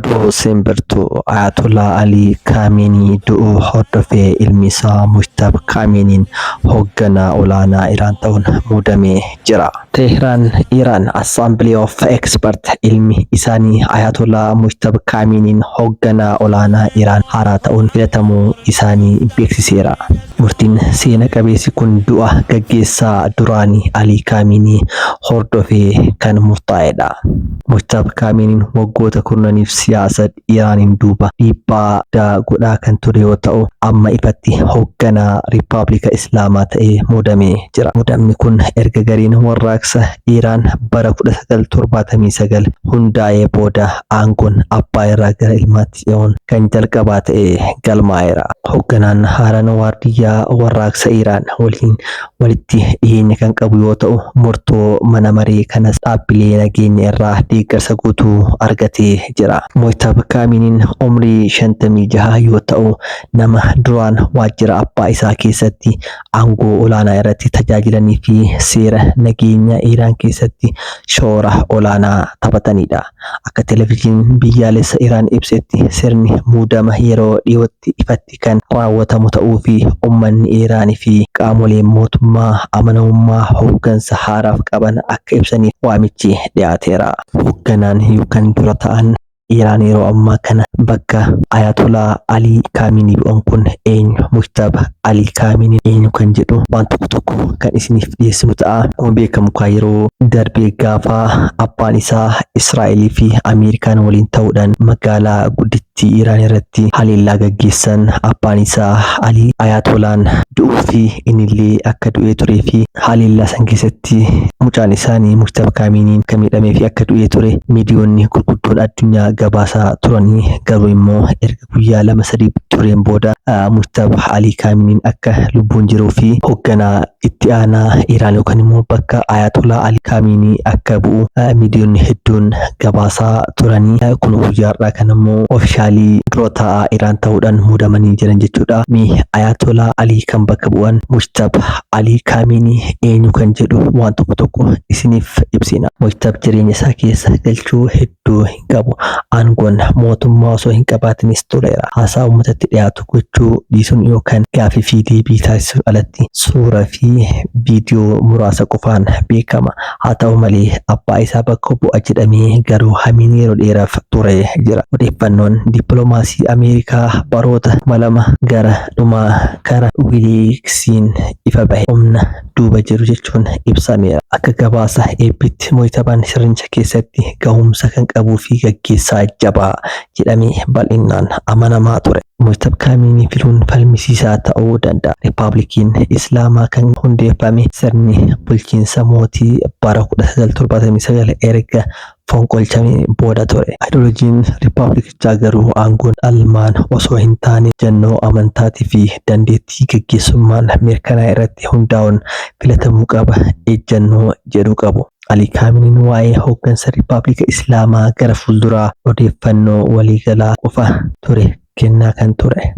Oduu simbirtuu Ayatollah Ali Khamenei du'uu hordofee ilmi isaa Mujtaba Khameneiin hoogganaa olaanaa Iraan ta'uun muudamee jira. Teheraan Iraan Assembly of Experts ilmi isaanii Ayatollah Mujtaba Khameneiin hoogganaa olaanaa Iraan haaraa ta'uun filatamuu isaanii beeksiseera. Murtiin seena qabeessi kun du'a gaggeessaa duraanii Ali Khamenei hordofee kan murtaa'edha. Mujtaba Khameneiin waggoota kurnaniif siyaasa Iraaniin duuba dhiibbaa godhaa kan ture yoo ta'u, amma ifatti hoogganaa Riippaabilika Islaamaa ta'ee muudamee jira. Muudamni kun erga gariin warraaqsa Iraan bara 1979 hundaa'ee booda aangoon abbaa irraa gara ilmaatti ce'uun kan jalqabaa ta'ee galmaa'eera. Hoogganaan haaraan waardiyyaa warraaqsa Iraan walitti dhiyeenya kan qabu yoo ta'u, murtoo mana maree kanas dhaabbilee nageenya irraa deeggarsa guutuu argatee jira. Mujtaba Khameneiin umrii 56 yoo ta'u, nama duraan waajjira abbaa isaa keessatti aangoo olaanaa irratti tajaajilanii fi seera nageenya Iraan keessatti shoora olaanaa taphatanidha. Akka televezyiiniin biyyaalessa Iraan ibsetti sirni muudama yeroo dhiyootti ifatti kan raawwatamu ta'uu fi uummanni Iraanii fi qaamoleen mootummaa amanamummaa hooggansa haaraaf qaban akka ibsaniif waamichi dhiyaateera. Hoogganaan yookaan dura ta'an Iraan yeroo ammaa kana bakka Ayatollah Ali Khamenei bu'an kun eenyu? Mujtaba Ali Khamenei eenyu kan jedhu waan tokko kan isiniif dhiyeessinu ta'a. Akkuma beekamu yeroo darbee gaafa abbaan isaa Israa'elii fi Ameerikaan waliin ta'uudhaan magaalaa guddittii Iraan irratti haleellaa gaggeessan, abbaan isaa Ali Ayatollaan du'uu fi innillee akka du'ee turee fi haleellaa san keessatti mucaan isaanii Mujtaba Khameneiin kan miidhamee fi akka du'ee ture miidiyoonni gurguddoon addunyaa gabaasaa turanii, garuu immoo erga guyyaa 2-3 tureen booda Mujtaba Ali Khameneiin akka lubbuun jiruu fi hoogganaa itti aanaa Iraan yookaan immoo bakka Ayatollah Ali Khamenei akka bu'u miidiyoonni hedduun gabaasaa turanii, kun guyyaarraa kan immoo ofiishaalii dura taa'aa Iraan ta'uudhaan muudamanii jiran jechuudha. Ayatollah Ali kan bakka bu'an Mujtaba Ali Khamenei eenyu kan jedhu waan tokko isiniif ibsina. Mujtaba jireenya isaa keessa galchuu hedduu hin qabu. Aangoon mootummaa osoo hin qabaatinis tureera. Haasaa uummatatti dhiyaatu gochuu dhiisuun yookaan gaaffii fi deebii taasisuun alatti suuraa fi viidiyoo muraasa qofaan beekama. Haa ta'u malee abbaa isaa bakka bu'a jedhamee garuu hamiin yeroo dheeraaf ture jira. Odeeffannoon dippiloomaasii Ameerikaa baroota 2 gara dhumaa karaa Wikileeksiin ifa bahe humna duuba jiru jechuun ibsameera. Akka gabaasa AP'tti Mujtabaan sirnicha keessatti gahumsa kan qabuu fi gaggeessaa jabaa jedhamee bal'inaan amanamaa ture. Mujtaba Khamenei filuun falmisiisaa ta'uu danda'a. Riippaabilikiin Islaamaa kan hundeeffame sirni bulchiinsa mootii bara 1979 erga fonqolchamee booda ture. Ideoloojiin riippaabilikichaa garuu aangoon dhalmaan osoo hin taane jannoo amantaatii fi dandeettii gaggeessummaan mirkanaa irratti hundaa'uun filatamuu qaba ejjannoo jedhu qabu. Ali Khameneiin waa'ee hooggansa Riippaabilika Islaamaa gara fuulduraa odeeffannoo waliigalaa qofa ture kennaa kan ture.